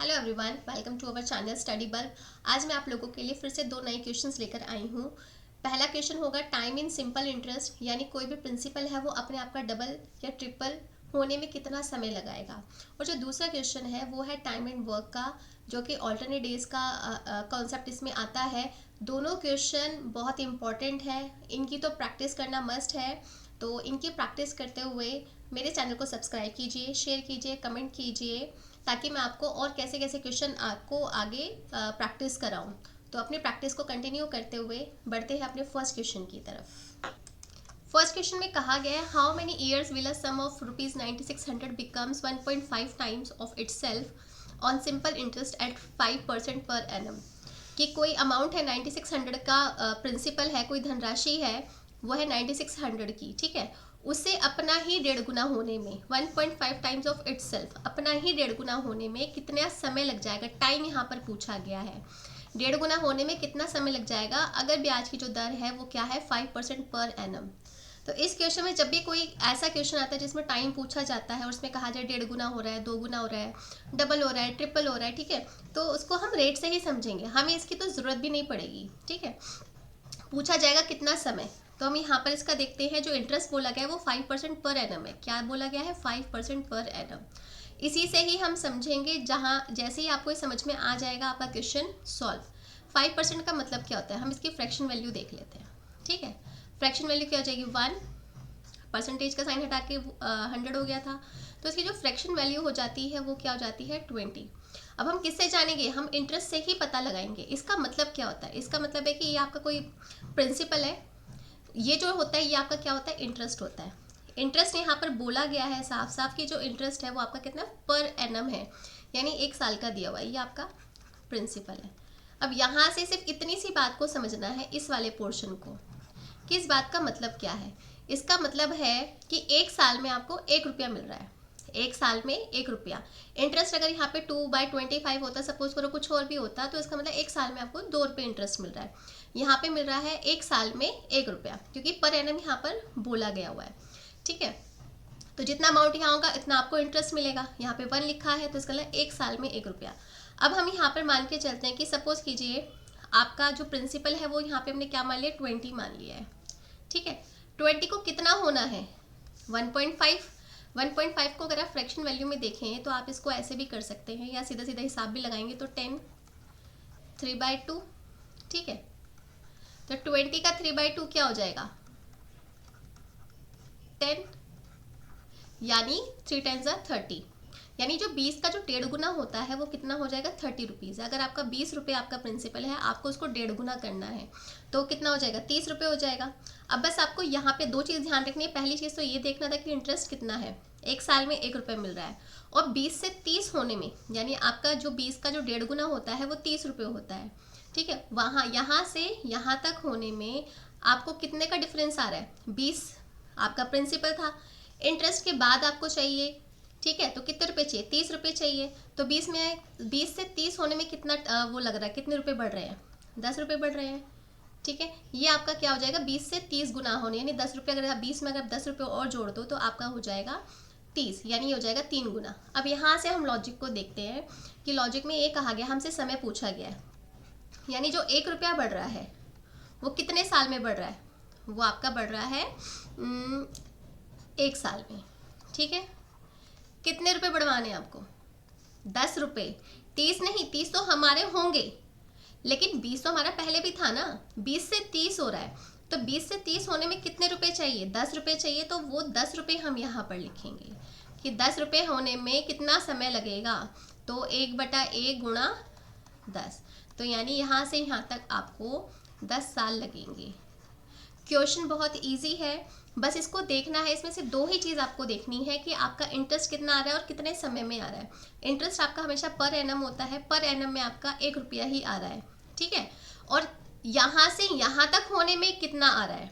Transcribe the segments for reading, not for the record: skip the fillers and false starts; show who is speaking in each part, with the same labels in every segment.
Speaker 1: Hello everyone, welcome to our channel study bulb. आज मैं आप लोगों के लिए फिर से दो नए क्वेश्चंस लेकर आई हूँ। पहला क्वेश्चन होगा टाइम इन सिंपल इंटरेस्ट, यानी कोई भी प्रिंसिपल है वो अपने आप का डबल या ट्रिपल होने में कितना समय लगाएगा। और जो दूसरा क्वेश्चन है वो है टाइम एंड वर्क का, जो कि ऑल्टरनेट डेज का कॉन्सेप्ट इसमें आता है। दोनों क्वेश्चन बहुत इंपॉर्टेंट है, इनकी तो प्रैक्टिस करना मस्ट है। तो इनकी प्रैक्टिस करते हुए मेरे चैनल को सब्सक्राइब कीजिए, शेयर कीजिए, कमेंट कीजिए, ताकि मैं आपको और कैसे कैसे क्वेश्चन आपको आगे प्रैक्टिस कराऊं। तो अपनी प्रैक्टिस को कंटिन्यू करते हुए बढ़ते हैं अपने फर्स्ट क्वेश्चन की तरफ। फर्स्ट क्वेश्चन में कहा गया है how many years will a sum of ₹9600 becomes 1.5 times of itself on simple interest at 5% per annum. कि कोई अमाउंट है 9600 का, प्रिंसिपल है, कोई धनराशि है, वो है 9600 की, ठीक है। उसे अपना ही 1.5 गुना होने में 1.5 टाइम्स ऑफ इटसेल्फ, अपना ही 1.5 गुना होने में कितना समय लग जाएगा। टाइम यहाँ पर पूछा गया है, 1.5 गुना होने में कितना समय लग जाएगा अगर ब्याज की जो दर है वो क्या है 5% पर एनम। तो इस क्वेश्चन में जब भी कोई ऐसा क्वेश्चन आता है जिसमें टाइम पूछा जाता है और उसमें कहा जाए 1.5 गुना हो रहा है, 2 गुना हो रहा है, डबल हो रहा है, ट्रिपल हो रहा है, ठीक है, तो उसको हम रेट से ही समझेंगे, हमें इसकी तो ज़रूरत भी नहीं पड़ेगी, ठीक है। पूछा जाएगा कितना समय, तो हम यहाँ पर इसका देखते हैं। जो इंटरेस्ट बोला गया है वो 5% पर एनम है। क्या बोला गया है? 5% पर एनम। इसी से ही हम समझेंगे, जहाँ जैसे ही आपको समझ में आ जाएगा आपका क्वेश्चन सॉल्व। 5% का मतलब क्या होता है, हम इसकी फ्रैक्शन वैल्यू देख लेते हैं, ठीक है। फ्रैक्शन वैल्यू क्या हो जाएगी? 1, परसेंटेज का साइन हटा के 100 हो गया था, तो इसकी जो फ्रैक्शन वैल्यू हो जाती है वो क्या हो जाती है? 20। अब हम किससे जानेंगे? हम इंटरेस्ट से ही पता लगाएंगे। इसका मतलब क्या होता है? इसका मतलब है कि ये आपका कोई प्रिंसिपल है, ये जो होता है ये आपका क्या होता है? इंटरेस्ट होता है। इंटरेस्ट यहाँ पर बोला गया है साफ साफ कि जो इंटरेस्ट है वो आपका कितना पर एनम है, यानी 1 साल का दिया हुआ है, ये आपका प्रिंसिपल है। अब यहाँ से सिर्फ इतनी सी बात को समझना है, इस वाले पोर्शन को, कि इस बात का मतलब क्या है। इसका मतलब है कि 1 साल में आपको 1 रुपया मिल रहा है, 1 साल में 1 रुपया। इंटरेस्ट अगर यहाँ पे 2/25 होता, सपोज करो कुछ और भी होता, तो इसका मतलब 1 साल में आपको 2 रुपये इंटरेस्ट मिल रहा है। यहाँ पे मिल रहा है 1 साल में 1 रुपया, क्योंकि पर एनम यहाँ पर बोला गया हुआ है, ठीक है। तो जितना अमाउंट यहाँ होगा इतना आपको इंटरेस्ट मिलेगा। यहाँ पे 1 लिखा है तो इसका मतलब 1 साल में 1 रुपया। अब हम यहाँ पर मान के चलते हैं कि सपोज कीजिए आपका जो प्रिंसिपल है वो यहाँ पे हमने क्या मान लिया? 20 मान लिया है, ठीक है। 20 को कितना होना है? 1.5। 1.5 को अगर आप फ्रैक्शन वैल्यू में देखें तो आप इसको ऐसे भी कर सकते हैं, या सीधा सीधा हिसाब भी लगाएंगे तो 10 3/2, ठीक है। तो 20 का 3/2 क्या हो जाएगा? 10, यानी 3 टाइम्स 30, यानी जो 20 का जो 1.5 गुना होता है वो कितना हो जाएगा? 30 रुपीज़। अगर आपका 20 रुपये आपका प्रिंसिपल है, आपको उसको 1.5 गुना करना है तो कितना हो जाएगा? 30 रुपये हो जाएगा। अब बस आपको यहाँ पे दो चीज़ ध्यान रखनी है। पहली चीज़ तो ये देखना था कि इंटरेस्ट कितना है, 1 साल में 1 रुपये मिल रहा है, और 20 से 30 होने में, यानी आपका जो 20 का जो 1.5 गुना होता है वो 30 रुपये होता है, ठीक है। वहाँ यहाँ से यहाँ तक होने में आपको कितने का डिफरेंस आ रहा है? 20 आपका प्रिंसिपल था, इंटरेस्ट के बाद आपको चाहिए, ठीक है, तो कितने रुपए चाहिए? 30 रुपये चाहिए। तो 20 से 30 होने में कितना वो लग रहा है, कितने रुपए बढ़ रहे हैं? 10 रुपये बढ़ रहे हैं, ठीक है। ये आपका क्या हो जाएगा? 20 से 30 गुना होने, यानी 10 रुपये, अगर आप 20 में अगर 10 रुपये और जोड़ दो तो आपका हो जाएगा 30, यानी ये हो जाएगा 3 गुना। अब यहाँ से हम लॉजिक को देखते हैं कि लॉजिक में ये कहा गया, हमसे समय पूछा गया है, यानी जो 1 रुपया बढ़ रहा है वो कितने साल में बढ़ रहा है? वो आपका बढ़ रहा है 1 साल में, ठीक है। कितने रुपए बढ़वाने हैं आपको? 10 रुपये। 30 नहीं, 30 तो हमारे होंगे, लेकिन 20 तो हमारा पहले भी था ना। 20 से 30 हो रहा है, तो 20 से 30 होने में कितने रुपए चाहिए? 10 रुपये चाहिए। तो वो 10 रुपये हम यहाँ पर लिखेंगे कि 10 रुपये होने में कितना समय लगेगा, तो 1/1 गुणा 10, तो यानी यहाँ से यहाँ तक आपको 10 साल लगेंगे। क्वेश्चन बहुत इजी है, बस इसको देखना है। इसमें से दो ही चीज़ आपको देखनी है कि आपका इंटरेस्ट कितना आ रहा है और कितने समय में आ रहा है। इंटरेस्ट आपका हमेशा पर एनम होता है, पर एनम में आपका 1 रुपया ही आ रहा है, ठीक है। और यहाँ से यहाँ तक होने में कितना आ रहा है?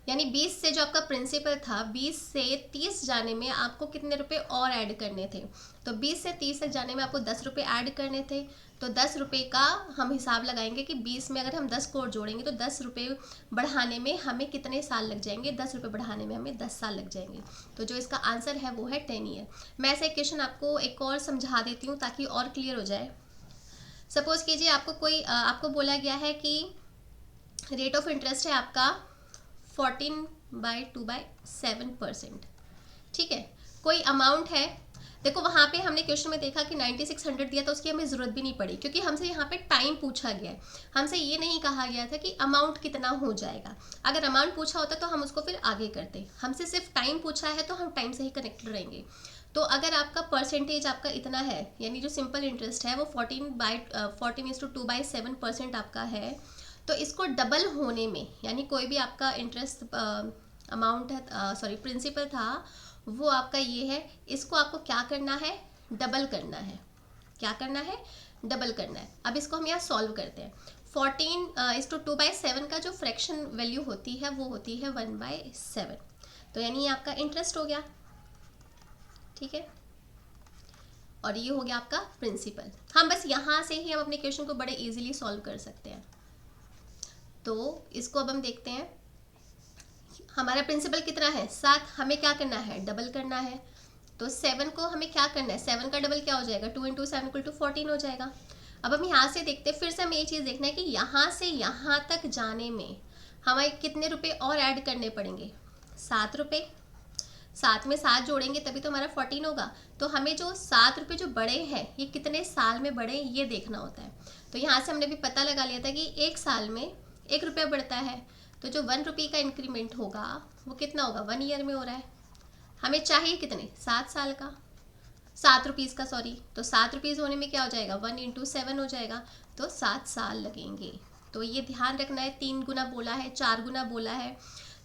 Speaker 1: यानी 20 से जो आपका प्रिंसिपल था, 20 से 30 जाने में आपको कितने रुपए और ऐड करने थे? तो 20 से 30 तक जाने में आपको 10 रुपये ऐड करने थे। तो 10 रुपये का हम हिसाब लगाएंगे कि 20 में अगर हम 10 को और जोड़ेंगे तो 10 रुपये बढ़ाने में हमें कितने साल लग जाएंगे? 10 रुपये बढ़ाने में हमें 10 साल लग जाएंगे। तो जो इसका आंसर है वो है 10 ईयर। मैं ऐसा क्वेश्चन आपको एक और समझा देती हूँ ताकि और क्लियर हो जाए। सपोज कीजिए आपको बोला गया है कि रेट ऑफ इंटरेस्ट है आपका 14/2/7%। ठीक है, कोई अमाउंट है। देखो वहाँ पे हमने क्वेश्चन में देखा कि 9600 दिया, तो उसकी हमें ज़रूरत भी नहीं पड़ी क्योंकि हमसे यहाँ पे टाइम पूछा गया है। हमसे ये नहीं कहा गया था कि अमाउंट कितना हो जाएगा। अगर अमाउंट पूछा होता तो हम उसको फिर आगे करते। हमसे सिर्फ टाइम पूछा है तो हम टाइम से ही कनेक्टेड रहेंगे। तो अगर आपका परसेंटेज आपका इतना है, यानी जो सिंपल इंटरेस्ट है वो 14/2/7% आपका है, तो इसको डबल होने में, यानी कोई भी आपका इंटरेस्ट अमाउंट है, सॉरी प्रिंसिपल था, वो आपका ये है, इसको आपको क्या करना है? डबल करना है। क्या करना है? डबल करना है। अब इसको हम यहाँ सॉल्व करते हैं। 14/2/7 का जो फ्रैक्शन वैल्यू होती है वो होती है 1/7। तो यानी ये आपका इंटरेस्ट हो गया। ठीक है, और ये हो गया आपका प्रिंसिपल। हम बस यहाँ से ही हम अपने क्वेश्चन को बड़े इजीली सॉल्व कर सकते हैं। तो इसको अब हम देखते हैं। हमारा प्रिंसिपल कितना है? 7। हमें क्या करना है? डबल करना है। तो 7 को हमें क्या करना है? 7 का डबल क्या हो जाएगा? 2 × 7 = 14 हो जाएगा। अब हम यहाँ से देखते हैं, फिर से हमें ये चीज़ देखना है कि यहाँ से यहाँ तक जाने में हमें कितने रुपए और ऐड करने पड़ेंगे? 7 रुपये। 7 में 7 जोड़ेंगे तभी तो हमारा 14 होगा। तो हमें जो 7 रुपये जो बढ़े हैं ये कितने साल में बढ़े ये देखना होता है। तो यहाँ से हमने भी पता लगा लिया था कि एक साल में 1 रुपया बढ़ता है। तो जो 1 रुपये का इंक्रीमेंट होगा वो कितना होगा? 1 ईयर में हो रहा है। हमें चाहिए कितने? 7 साल का, 7 रुपीज़ का, सॉरी। तो 7 रुपीज़ होने में क्या हो जाएगा? 1 × 7 हो जाएगा। तो 7 साल लगेंगे। तो ये ध्यान रखना है, 3 गुना बोला है, 4 गुना बोला है,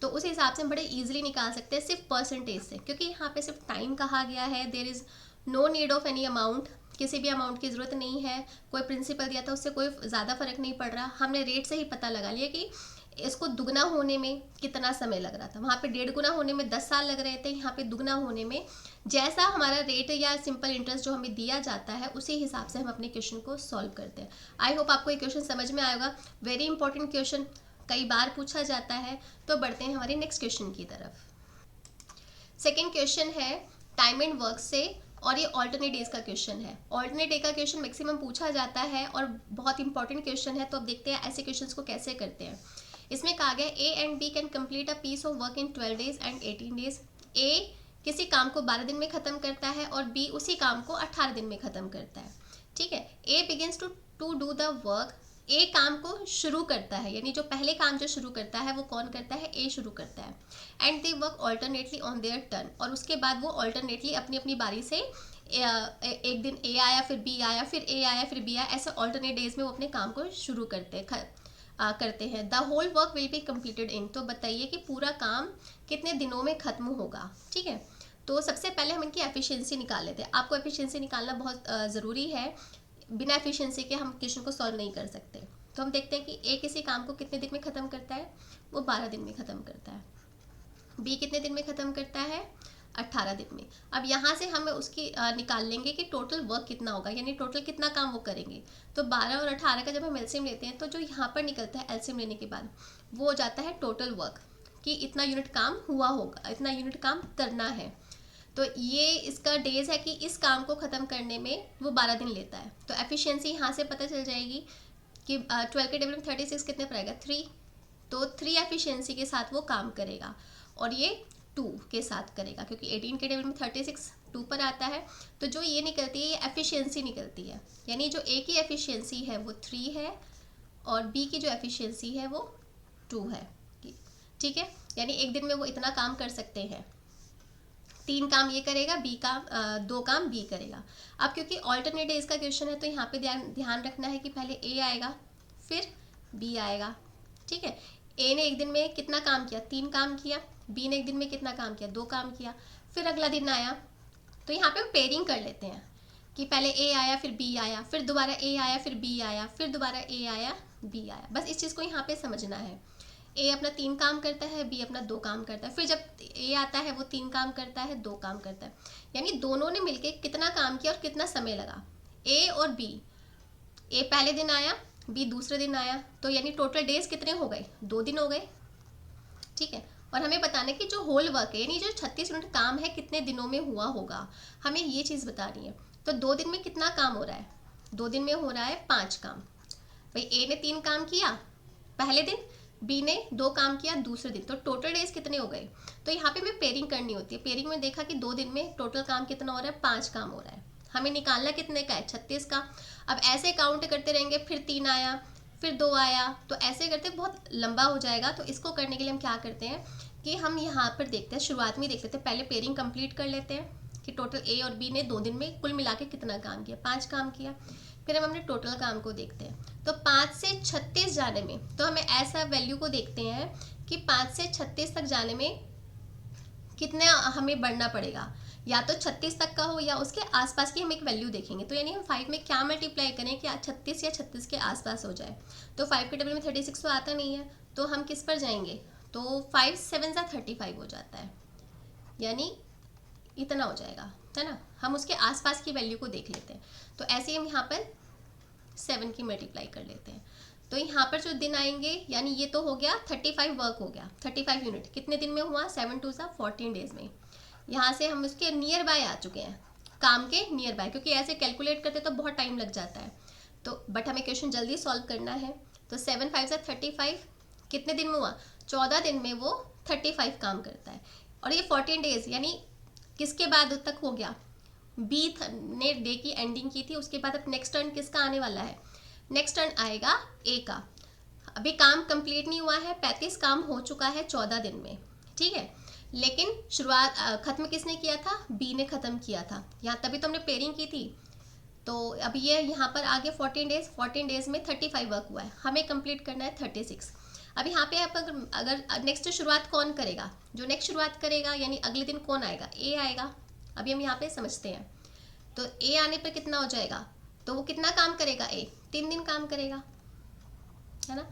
Speaker 1: तो उस हिसाब से हम बड़े इजीली निकाल सकते हैं सिर्फ परसेंटेज से, क्योंकि यहाँ पे सिर्फ टाइम कहा गया है। There is no need of any amount. किसी भी अमाउंट की ज़रूरत नहीं है। कोई प्रिंसिपल दिया था उससे कोई ज़्यादा फर्क नहीं पड़ रहा। हमने रेट से ही पता लगा लिया कि इसको दुगना होने में कितना समय लग रहा था। वहाँ पे 1.5 गुना होने में 10 साल लग रहे थे, यहाँ पे दुगना होने में जैसा हमारा रेट या सिंपल इंटरेस्ट जो हमें दिया जाता है उसी हिसाब से हम अपने क्वेश्चन को सॉल्व करते हैं। आई होप आपको ये क्वेश्चन समझ में आएगा। वेरी इंपॉर्टेंट क्वेश्चन, कई बार पूछा जाता है। तो बढ़ते हैं हमारे नेक्स्ट क्वेश्चन की तरफ। सेकेंड क्वेश्चन है टाइम एंड वर्क से, और ये ऑल्टरनेट डेज का क्वेश्चन है। ऑल्टरनेट डे का क्वेश्चन मैक्सिमम पूछा जाता है और बहुत इंपॉर्टेंट क्वेश्चन है। तो अब देखते हैं ऐसे क्वेश्चन को कैसे करते हैं। इसमें कहा गया A and B can complete a piece of work in 12 days and 18 days। A किसी काम को 12 दिन में ख़त्म करता है और बी उसी काम को 18 दिन में ख़त्म करता है। ठीक है, A begins to do the work. A काम को शुरू करता है, यानी जो पहले काम जो शुरू करता है वो कौन करता है? ए शुरू करता है। And they work alternately on their turn, और उसके बाद वो ऑल्टरनेटली अपनी अपनी बारी से एक दिन ए आया, फिर बी आया, फिर ए आया, फिर बी आया, ऐसे ऑल्टरनेट डेज में वो अपने काम को शुरू करते हैं। The whole work will be completed in. तो बताइए कि पूरा काम कितने दिनों में ख़त्म होगा। ठीक है, तो सबसे पहले हम इनकी एफिशिएंसी निकाल लेते हैं। आपको एफिशिएंसी निकालना बहुत ज़रूरी है। बिना एफिशिएंसी के हम क्वेश्चन को सॉल्व नहीं कर सकते। तो हम देखते हैं कि ए किसी काम को कितने दिन में ख़त्म करता है? वो 12 दिन में ख़त्म करता है। बी कितने दिन में ख़त्म करता है? 18 दिन में। अब यहाँ से हम उसकी निकाल लेंगे कि टोटल वर्क कितना होगा, यानी टोटल कितना काम वो करेंगे। तो 12 और 18 का जब हम एलसीएम लेते हैं तो जो यहाँ पर निकलता है एलसीएम लेने के बाद वो हो जाता है टोटल वर्क, कि इतना यूनिट काम हुआ होगा, इतना यूनिट काम करना है। तो ये इसका डेज है कि इस काम को ख़त्म करने में वो 12 दिन लेता है। तो एफिशिएंसी यहाँ से पता चल जाएगी कि 12 के टेबल में 36 कितने पर आएगा? 3। तो 3 एफिशिएंसी के साथ वो काम करेगा, और ये 2 के साथ करेगा, क्योंकि 18 के टेबल में 36 2 पर आता है। तो जो ये निकलती है ये एफिशिएंसी निकलती है, यानी जो ए की एफिशिएंसी है वो 3 है और बी की जो एफिशिएंसी है वो 2 है। ठीक है, यानी एक दिन में वो इतना काम कर सकते हैं। 3 काम ये करेगा, बी का 2 काम बी करेगा। अब क्योंकि ऑल्टरनेट डेज का क्वेश्चन है तो यहाँ पे ध्यान रखना है कि पहले ए आएगा फिर बी आएगा। ठीक है, ए ने एक दिन में कितना काम किया? 3 काम किया। बी ने एक दिन में कितना काम किया? 2 काम किया। फिर अगला दिन आया, तो यहाँ पे हम पेयरिंग कर लेते हैं कि पहले ए आया फिर बी आया, फिर दोबारा ए आया फिर बी आया, फिर दोबारा ए आया बी आया। बस इस चीज़ को यहाँ पे समझना है। ए अपना 3 काम करता है, बी अपना 2 काम करता है। फिर जब ए आता है वो 3 काम करता है, 2 काम करता है, यानी दोनों ने मिलके कितना काम किया और कितना समय लगा। ए और बी, ए पहले दिन आया, बी दूसरे दिन आया, तो यानी टोटल डेज कितने हो गए, 2 दिन हो गए। ठीक है, और हमें बताना है कि जो होल वर्क है यानी जो 36 यूनिट काम है कितने दिनों में हुआ होगा, हमें ये चीज़ बतानी है। तो 2 दिन में कितना काम हो रहा है, 2 दिन में हो रहा है 5 काम। भाई ए ने 3 काम किया पहले दिन, बी ने 2 काम किया दूसरे दिन, तो टोटल डेज कितने हो गए। तो यहाँ पे हमें पेयरिंग करनी होती है। पेयरिंग में देखा कि 2 दिन में टोटल काम कितना हो रहा है, 5 काम हो रहा है। हमें निकालना कितने का है, 36 का। अब ऐसे काउंट करते रहेंगे, फिर 3 आया, फिर 2 आया, तो ऐसे करते बहुत लंबा हो जाएगा। तो इसको करने के लिए हम क्या करते हैं कि हम यहाँ पर देखते हैं, शुरुआत में देख लेते हैं, पहले पेयरिंग कंप्लीट कर लेते हैं कि टोटल ए और बी ने 2 दिन में कुल मिला के कितना काम किया, 5 काम किया। फिर हम अपने टोटल काम को देखते हैं। तो 5 से 36 जाने में, तो हमें ऐसा वैल्यू को देखते हैं कि 5 से 36 तक जाने में कितने हमें बढ़ना पड़ेगा, या तो 36 तक का हो या उसके आसपास की हम एक वैल्यू देखेंगे। तो यानी हम 5 में क्या मल्टीप्लाई करें कि 36 या 36 के आसपास हो जाए। तो 5 के टेबल में 36 तो आता नहीं है, तो हम किस पर जाएंगे, तो 5 7 सा 35 हो जाता है, यानी इतना हो जाएगा, है ना। हम उसके आसपास की वैल्यू को देख लेते हैं। तो ऐसे हम यहाँ पर 7 की मल्टीप्लाई कर लेते हैं। तो यहाँ पर जो दिन आएंगे, यानी ये तो हो गया 35 वर्क हो गया, 35 यूनिट कितने दिन में हुआ, 7 2 सा 14 डेज में। यहाँ से हम उसके नियर बाय आ चुके हैं, काम के नियर बाय, क्योंकि ऐसे कैलकुलेट करते तो बहुत टाइम लग जाता है। तो बट हमें क्वेश्चन जल्दी सॉल्व करना है। तो 7 5 सा 35 कितने दिन में हुआ, 14 दिन में वो 35 काम करता है। और ये 14 डेज यानी किसके बाद तक हो गया, बी ने डे की एंडिंग की थी, उसके बाद अब नेक्स्ट टर्न किसका आने वाला है, नेक्स्ट टर्न आएगा ए का। अभी काम कंप्लीट नहीं हुआ है, 35 काम हो चुका है 14 दिन में, ठीक है। लेकिन शुरुआत खत्म किसने किया था, बी ने खत्म किया था, यहाँ तभी तो हमने पेयरिंग की थी। तो अभी ये यहाँ पर आगे 14 डेज में 35 वर्क हुआ है, हमें कंप्लीट करना है 36। अब यहाँ पे आप अगर नेक्स्ट शुरुआत कौन करेगा, जो नेक्स्ट शुरुआत करेगा यानी अगले दिन कौन आएगा, ए आएगा। अभी हम यहाँ पे समझते हैं। तो ए आने पर कितना हो जाएगा, तो वो कितना काम करेगा, ए 3 दिन काम करेगा, है ना।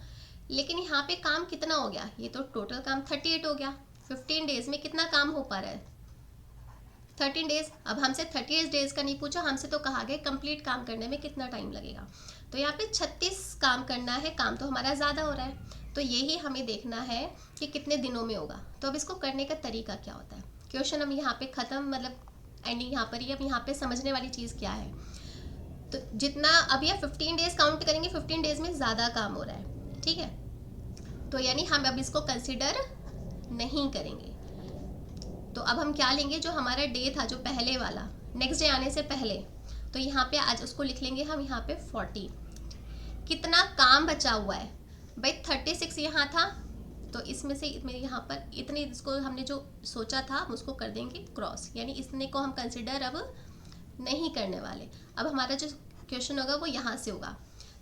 Speaker 1: लेकिन यहाँ पे काम कितना हो गया, ये तो टोटल काम 38 हो गया। 15 डेज में कितना काम हो पा रहा है, 13 डेज। अब हमसे 38 डेज का नहीं पूछा, हमसे तो कहा गया कंप्लीट काम करने में कितना टाइम लगेगा। तो यहाँ पे 36 काम करना है, काम तो हमारा ज़्यादा हो रहा है। तो यही हमें देखना है कि कितने दिनों में होगा। तो अब इसको करने का तरीका क्या होता है, क्वेश्चन हम यहाँ पे ख़त्म, मतलब एंडिंग यहाँ पर ही। अब यहाँ पे समझने वाली चीज़ क्या है, तो जितना अब ये 15 डेज काउंट करेंगे, 15 डेज में ज़्यादा काम हो रहा है, ठीक है। तो यानी हम अब इसको कंसिडर नहीं करेंगे। तो अब हम क्या लेंगे, जो हमारा डे था जो पहले वाला, नेक्स्ट डे आने से पहले, तो यहाँ पे आज उसको लिख लेंगे हम यहाँ पे 40। कितना काम बचा हुआ है भाई, 36 यहाँ था, तो इसमें से यहाँ पर इतने, इसको हमने जो सोचा था हम उसको कर देंगे क्रॉस, यानी इतने को हम कंसिडर अब नहीं करने वाले। अब हमारा जो क्वेश्चन होगा वो यहाँ से होगा,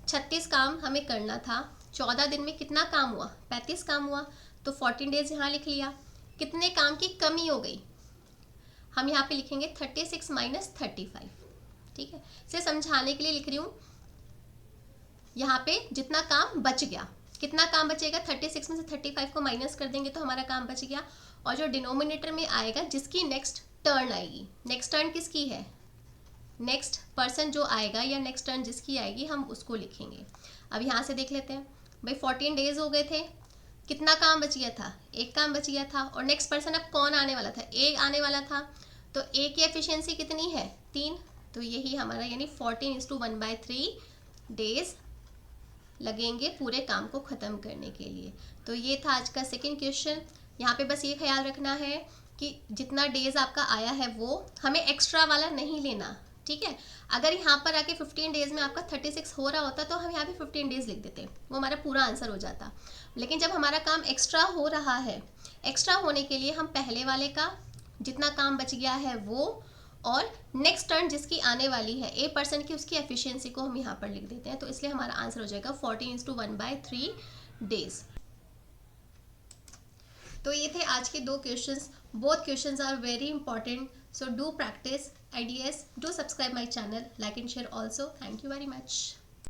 Speaker 1: 36 काम हमें करना था, 14 दिन में कितना काम हुआ, 35 काम हुआ। तो 14 डेज यहाँ लिख लिया, कितने काम की कमी हो गई, हम यहाँ पे लिखेंगे 36 माइनस 35, ठीक है। इसे समझाने के लिए लिख रही हूँ, यहाँ पे जितना काम बच गया, कितना काम बचेगा, 36 में से 35 को माइनस कर देंगे तो हमारा काम बच गया। और जो डिनोमिनेटर में आएगा, जिसकी नेक्स्ट टर्न आएगी, नेक्स्ट टर्न किसकी है, नेक्स्ट पर्सन जो आएगा या नेक्स्ट टर्न जिसकी आएगी, हम उसको लिखेंगे। अब यहाँ से देख लेते हैं भाई, 14 डेज हो गए थे, कितना काम बच गया था, एक काम बच गया था। और नेक्स्ट पर्सन अब कौन आने वाला था, ए आने वाला था। तो ए की एफिशिएंसी कितनी है, 3। तो यही हमारा यानी 14:1/3 डेज लगेंगे पूरे काम को ख़त्म करने के लिए। तो ये था आज का सेकंड क्वेश्चन। यहाँ पे बस ये ख्याल रखना है कि जितना डेज आपका आया है वो हमें एक्स्ट्रा वाला नहीं लेना, ठीक है। अगर यहाँ पर आके 15 डेज में आपका 36 हो रहा होता तो हम यहाँ पे 15 डेज लिख देते, वो हमारा पूरा आंसर हो जाता। लेकिन जब हमारा काम एक्स्ट्रा हो रहा है, एक्स्ट्रा होने के लिए हम पहले वाले का जितना काम बच गया है वो, और नेक्स्ट टर्न जिसकी आने वाली है, ए पर्सन की, उसकी एफिशिएंसी को हम यहाँ पर लिख देते हैं। तो इसलिए हमारा आंसर हो जाएगा 14:1/3 डेज। तो ये थे आज के 2 questions. Both questions are very important, so do practice ideas, do subscribe my channel, like and share also. Thank you very much.